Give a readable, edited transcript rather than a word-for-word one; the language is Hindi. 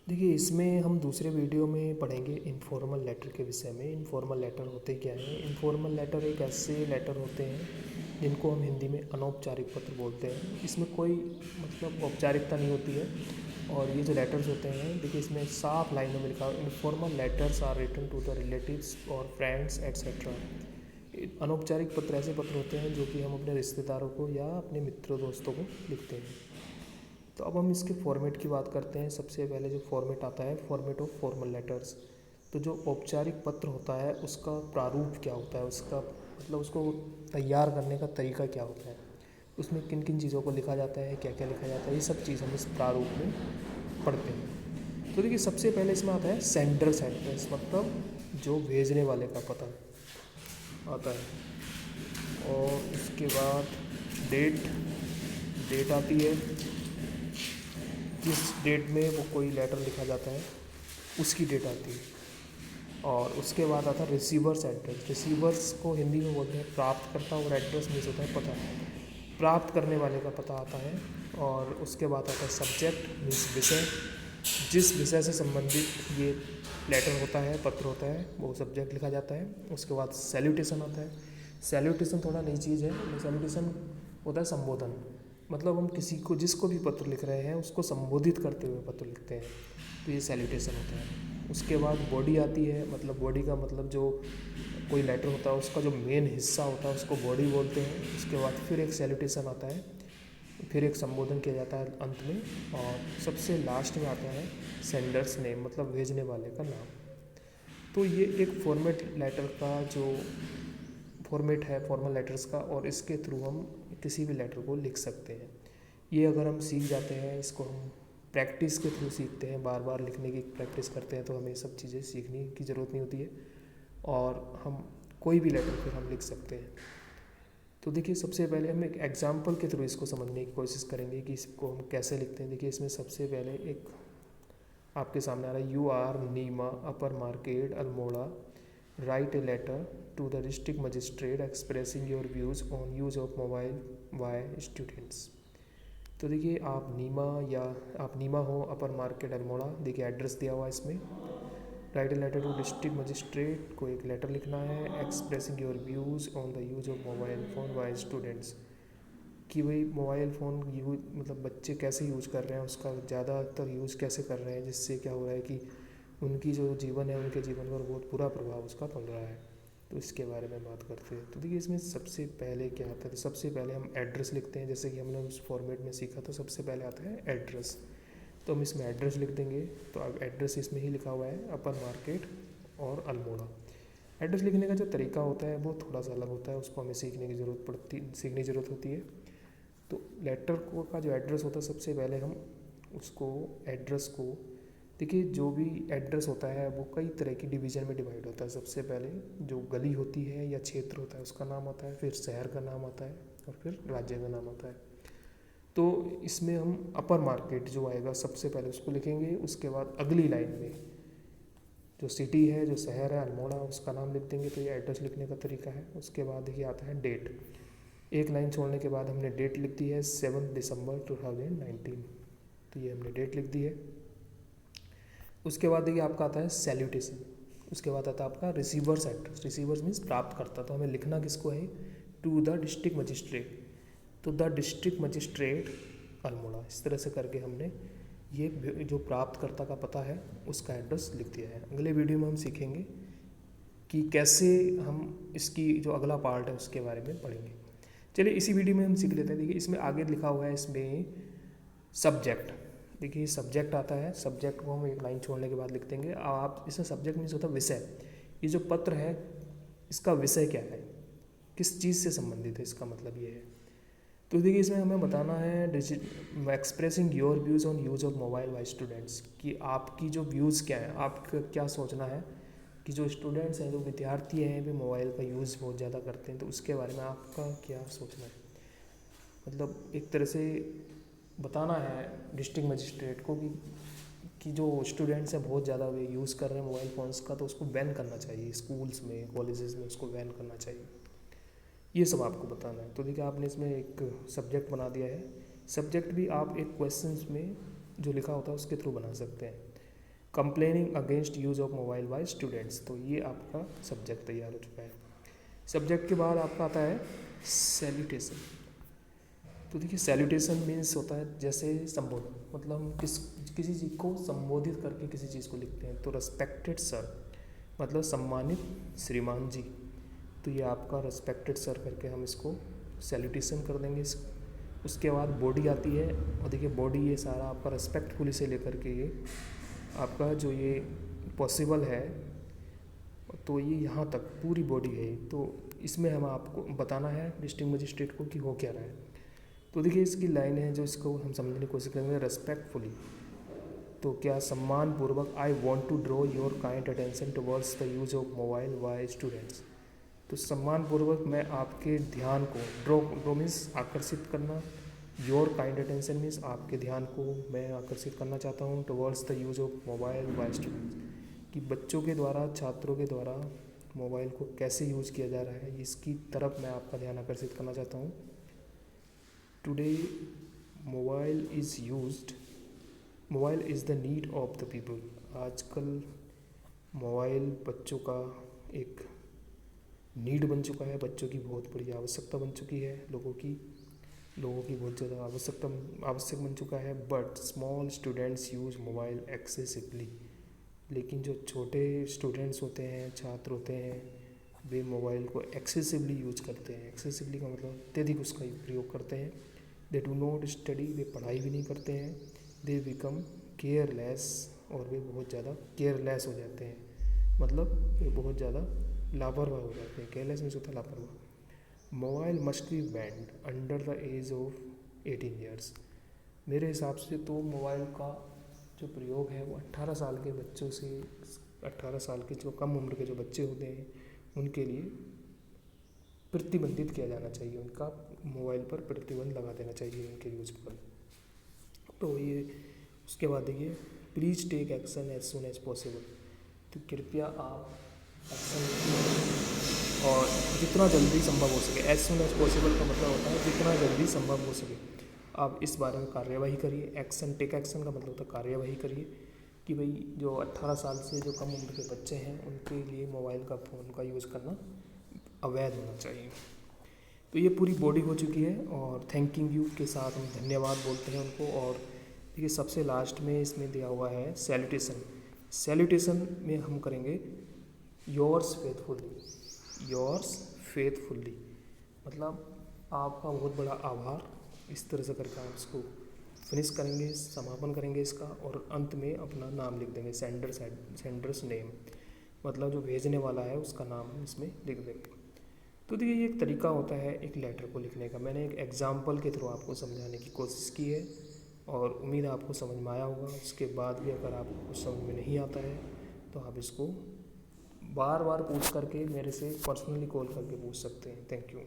देखिए, इसमें हम दूसरे वीडियो में पढ़ेंगे इनफॉर्मल लेटर के विषय में। इनफॉर्मल लेटर होते क्या हैं? इनफॉर्मल लेटर एक ऐसे लेटर होते हैं जिनको हम हिंदी में अनौपचारिक पत्र बोलते हैं। इसमें कोई मतलब औपचारिकता नहीं होती है। और ये जो लेटर्स होते हैं, देखिए इसमें साफ लाइनों में लिखा हुआ, informal letters are written to the relatives और फ्रेंड्स एट्सेट्रा। अनौपचारिक पत्र ऐसे पत्र होते हैं जो कि हम अपने रिश्तेदारों को या अपने मित्रों दोस्तों को लिखते हैं। तो अब हम इसके फॉर्मेट की बात करते हैं। सबसे पहले जो फॉर्मेट आता है, फॉर्मेट ऑफ फॉर्मल लेटर्स। तो जो औपचारिक पत्र होता है उसका प्रारूप क्या होता है, उसका मतलब उसको तैयार करने का तरीका क्या होता है, उसमें किन किन चीज़ों को लिखा जाता है, क्या क्या लिखा जाता है, ये सब चीज़ हम इस प्रारूप में पढ़ते हैं। तो देखिए, सबसे पहले इसमें आता है सेंडर्स एड्रेस, मतलब जो भेजने वाले का पता आता है। और उसके बाद डेट डेट आती है, जिस डेट में वो कोई लेटर लिखा जाता है उसकी डेट आती है। और उसके बाद आता है रिसीवर्स एड्रेस। रिसीवर्स को हिंदी में बोलते हैं प्राप्तकर्ता, और एड्रेस मीन्स होता है पता, प्राप्त करने वाले का पता आता है। और उसके बाद आता है सब्जेक्ट मीन्स विषय, जिस विषय से संबंधित ये लेटर होता है, पत्र होता है, वो सब्जेक्ट लिखा जाता है। उसके बाद सैल्यूटेशन आता है। सैल्यूटेशन थोड़ा नई चीज़ है। सैल्यूटेशन होता है संबोधन, मतलब हम किसी को, जिसको भी पत्र लिख रहे हैं उसको संबोधित करते हुए पत्र लिखते हैं, तो ये सैल्यूटेशन होता है। उसके बाद बॉडी आती है, मतलब बॉडी का मतलब जो कोई लेटर होता है उसका जो मेन हिस्सा होता है उसको बॉडी बोलते हैं। उसके बाद फिर एक सैल्यूटेशन आता है, फिर एक संबोधन किया जाता है अंत में, और सबसे लास्ट में आता है सेंडर्स नेम, मतलब भेजने वाले का नाम। तो ये एक फॉर्मेट लेटर का जो फॉर्मेट है फॉर्मल लेटर्स का, और इसके थ्रू हम किसी भी लेटर को लिख सकते हैं। ये अगर हम सीख जाते हैं, इसको हम प्रैक्टिस के थ्रू सीखते हैं, बार बार लिखने की प्रैक्टिस करते हैं, तो हमें सब चीज़ें सीखने की ज़रूरत नहीं होती है, और हम कोई भी लेटर फिर हम लिख सकते हैं। तो देखिए, सबसे पहले हम एक एग्जाम्पल के थ्रू इसको समझने की कोशिश करेंगे कि इसको हम कैसे लिखते हैं। देखिए, इसमें सबसे पहले एक आपके सामने आ रहा है, you are Neema upper market Almora, write a letter to the district magistrate expressing your views on use of mobile by students. तो देखिए, आप नीमा हो, अपर मार्केट अल्मोड़ा, देखिए एड्रेस दिया हुआ है इसमें। Write a letter to district magistrate, को एक लेटर लिखना है, expressing your views on the use of mobile phone by students, कि भाई मोबाइल फ़ोन यूज मतलब बच्चे कैसे यूज़ कर रहे हैं, उसका ज़्यादातर यूज़ कैसे कर रहे हैं, जिससे क्या हो रहा है कि उनकी जो जीवन है, उनके जीवन पर बहुत बुरा प्रभाव उसका पड़ रहा है। तो इसके बारे में बात करते हैं। तो देखिए, इसमें सबसे पहले क्या आता है, तो सबसे पहले हम एड्रेस लिखते हैं, जैसे कि हमने उस फॉर्मेट में सीखा। तो सबसे पहले आता है एड्रेस, तो हम इसमें एड्रेस लिख देंगे। तो अब एड्रेस इसमें ही लिखा हुआ है, अपर मार्केट और अल्मोड़ा। एड्रेस लिखने का जो तरीका होता है वो थोड़ा सा अलग होता है, उसको हमें सीखने की ज़रूरत होती है। तो लेटर को का जो एड्रेस होता है, सबसे पहले हम उसको एड्रेस को, देखिए जो भी एड्रेस होता है वो कई तरह की डिवीज़न में डिवाइड होता है। सबसे पहले जो गली होती है या क्षेत्र होता है उसका नाम आता है, फिर शहर का नाम आता है, और फिर राज्य का नाम आता है। तो इसमें हम अपर मार्केट जो आएगा सबसे पहले उसको लिखेंगे। उसके बाद अगली लाइन में जो सिटी है, जो शहर है अल्मोड़ा, उसका नाम लिख देंगे। तो ये एड्रेस लिखने का तरीका है। उसके बाद देखिए आता है डेट, एक लाइन छोड़ने के बाद हमने डेट लिख दी है 7 दिसंबर 2019, तो ये हमने डेट लिख दी है। उसके बाद देखिए आपका आता है सैल्यूटेशन। उसके बाद आता है आपका रिसीवर्स एड्रेस। रिसीवर्स मीन्स प्राप्त करता, तो हमें लिखना किसको है, टू द डिस्ट्रिक्ट मजिस्ट्रेट, तो द डिस्ट्रिक्ट मजिस्ट्रेट अल्मोड़ा। इस तरह से करके हमने ये जो प्राप्तकर्ता का पता है उसका एड्रेस लिख दिया है। अगले वीडियो में हम सीखेंगे कि कैसे हम इसकी जो अगला पार्ट है उसके बारे में पढ़ेंगे। चलिए इसी वीडियो में हम सीख लेते हैं। देखिए, इसमें आगे लिखा हुआ है, इसमें सब्जेक्ट। देखिए सब्जेक्ट आता है, सब्जेक्ट को हम एक लाइन छोड़ने के बाद लिख देंगे। आप इसमें सब्जेक्ट मीन्स होता है विषय। ये जो पत्र है इसका विषय क्या है, किस चीज़ से संबंधित है, इसका मतलब ये है। तो देखिए, इसमें हमें बताना है expressing your views on use of mobile by students, कि आपकी जो व्यूज़ क्या है, आपका क्या सोचना है कि जो स्टूडेंट्स हैं, जो विद्यार्थी हैं, वे मोबाइल का यूज़ बहुत ज़्यादा करते हैं, तो उसके बारे में आपका क्या सोचना है। मतलब एक तरह से बताना है डिस्ट्रिक्ट मजिस्ट्रेट को कि जो स्टूडेंट्स हैं बहुत ज़्यादा वे यूज़ कर रहे हैं मोबाइल फ़ोन्स का, तो उसको बैन करना चाहिए, स्कूल्स में कॉलेजेस में उसको बैन करना चाहिए। ये सब आपको बताना है। तो देखिए, आपने इसमें एक सब्जेक्ट बना दिया है। सब्जेक्ट भी आप एक क्वेश्चंस में जो लिखा होता है उसके थ्रू बना सकते हैं। Complaining against use of mobile by students. तो ये आपका सब्जेक्ट तैयार हो चुका है। सब्जेक्ट के बाद आपका आता है सैल्यूटेशन। तो देखिए सैल्यूटेशन मीन्स होता है जैसे संबोधन, मतलब हम किसी चीज़ को संबोधित करके किसी चीज़ को लिखते हैं। तो रेस्पेक्टेड सर मतलब सम्मानित श्रीमान जी, तो ये आपका रेस्पेक्टेड सर करके हम इसको सैल्यूटेशन कर देंगे। उसके बाद बॉडी आती है, और देखिए बॉडी ये सारा आपका रेस्पेक्टफुली से लेकर के ये आपका जो ये पॉसिबल है, तो ये यहाँ तक पूरी बॉडी है। तो इसमें हम आपको बताना है डिस्ट्रिक्ट मजिस्ट्रेट को कि हो क्या रहा है। तो देखिए इसकी लाइन है जो इसको हम समझने की कोशिश करेंगे। रेस्पेक्टफुली तो क्या सम्मान पूर्वक, I want to draw your kind attention towards the use of mobile by students. तो सम्मान पूर्वक मैं आपके ध्यान को, ड्रॉ मीन्स आकर्षित करना, योर काइंड अटेंशन मीन्स आपके ध्यान को मैं आकर्षित करना चाहता हूँ towards the use of mobile by students, कि बच्चों के द्वारा, छात्रों के द्वारा मोबाइल को कैसे यूज़ किया जा रहा है, इसकी तरफ मैं आपका ध्यान आकर्षित करना चाहता हूँ। Today mobile is the need of the people. आजकल मोबाइल बच्चों का एक नीड बन चुका है, बच्चों की बहुत बड़ी आवश्यकता बन चुकी है, लोगों की बहुत ज़्यादा आवश्यक बन चुका है। But small students use mobile excessively. लेकिन जो छोटे स्टूडेंट्स होते हैं, छात्र होते हैं, वे मोबाइल को एक्सेसिवली यूज करते हैं। एक्सेसिवली का मतलब अत्यधिक उसका प्रयोग करते हैं। दे डू नॉट स्टडी, वे पढ़ाई भी नहीं करते हैं। दे बिकम केयरलेस, और वे बहुत ज़्यादा केयरलेस हो जाते हैं, मतलब वे बहुत ज़्यादा लापरवाह हो जाते हैं। केयरलेस मीन्स होता है लापरवाह। Mobile must be banned under the age of 18 years. मेरे हिसाब से तो मोबाइल का जो प्रयोग है वो 18 साल के बच्चों से, 18 साल के जो कम उम्र के जो बच्चे होते हैं उनके लिए प्रतिबंधित किया जाना चाहिए। उनका मोबाइल पर प्रतिबंध लगा देना चाहिए उनके यूज पर। तो ये उसके बाद देखिए, please take action as soon as possible. तो कृपया आप एक्शन लीजिए और जितना जल्दी संभव हो सके। एज सुन एज पॉसिबल का मतलब होता है जितना जल्दी संभव हो सके आप इस बारे में कार्यवाही करिए। एक्शन, टेक एक्शन का मतलब होता है कार्यवाही करिए, कि भाई जो 18 साल से जो कम उम्र के बच्चे हैं उनके लिए मोबाइल का फ़ोन का यूज़ करना अवैध होना चाहिए। तो ये पूरी बॉडी हो चुकी है, और थैंकिंग यू के साथ हम धन्यवाद बोलते हैं उनको। और देखिए सबसे लास्ट में इसमें दिया हुआ है सैल्यूटेशन। सैल्यूटेशन में हम करेंगे योर्स फेथफुल्ली, मतलब आपका बहुत बड़ा आभार। इस तरह से करके आप इसको फिनिश करेंगे, समापन करेंगे इसका, और अंत में अपना नाम लिख देंगे, सेंडर्स नेम, मतलब जो भेजने वाला है उसका नाम हम इसमें लिख देंगे। तो देखिए ये एक तरीका होता है एक लेटर को लिखने का। मैंने एक एग्जाम्पल के थ्रू आपको समझाने की कोशिश की है, और उम्मीद है आपको समझ में आया होगा। उसके बाद भी अगर आपको कुछ समझ में नहीं आता है तो आप इसको बार बार पूछ करके मेरे से पर्सनली कॉल करके पूछ सकते हैं। Thank you.